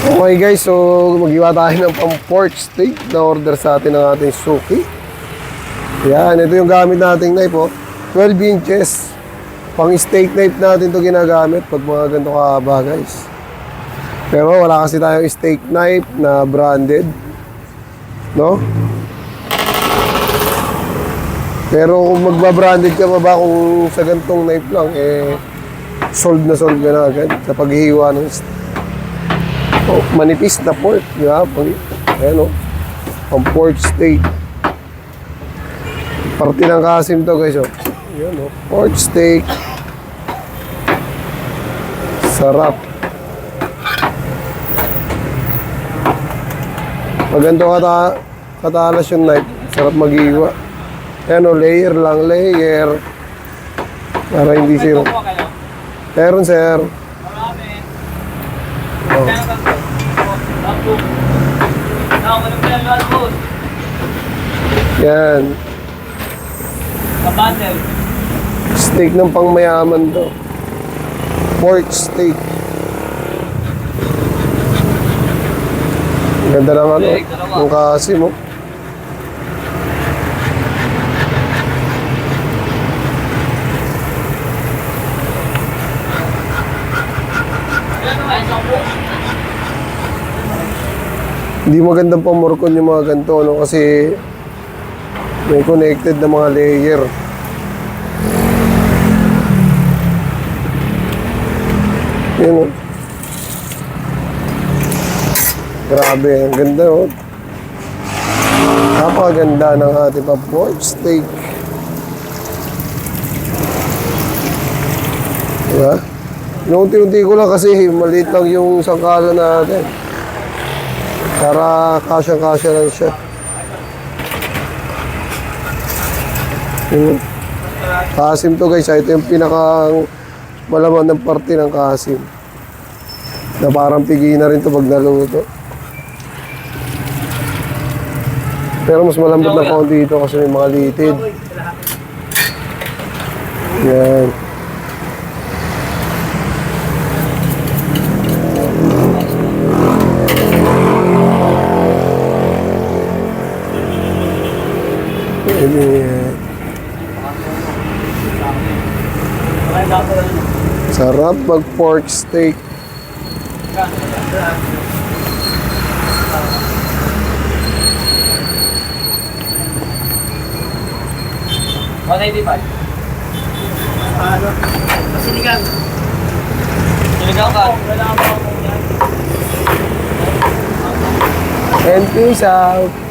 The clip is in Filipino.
Okay guys, so mag-iwa tayo ng pang pork steak na order sa atin ng ating suki. Yan, ito yung gamit nating knife, oh. 12 inches. Pang steak knife natin to ginagamit pag mga ganito kahaba guys. Pero wala kasi tayong steak knife na branded, no? Pero kung magbabranded ka pa ba kung sa ganitong knife lang, eh sold ka na agad sa paghihiwa ng oh, manipis na pork, di ba? Ayan, oh. Pang pork steak. Parte ng kasim to guys, oh. Ayan, oh. Pork steak. Sarap. Pag ganito katalas yung knife, sarap maghiwa. Ayan, oh, layer lang, layer. Para hindi zero. Meron, sir. Oh. Yan. Steak ng pangmayaman to. Pork steak. Ganda ng ano, yung kasi mo. Hindi magandang pamurkon yung mga ganito, no? Kasi may connected na mga layer. Yan, oh. Grabe, ang ganda, oh. Napakaganda ng ating pork steak. Diba? Unti-unti ko lang kasi maliit lang yung sangkala natin. Para kasya-kasya lang siya. Kasim to guys, ito yung pinakang malaman ng parte ng kasim. Na parang pigi na rin to pag naluto. Pero mas malambot na konti dito kasi may mga litid. Yan. Sarap mag pork steak. Sinigang. Sinigang ka. And peace out.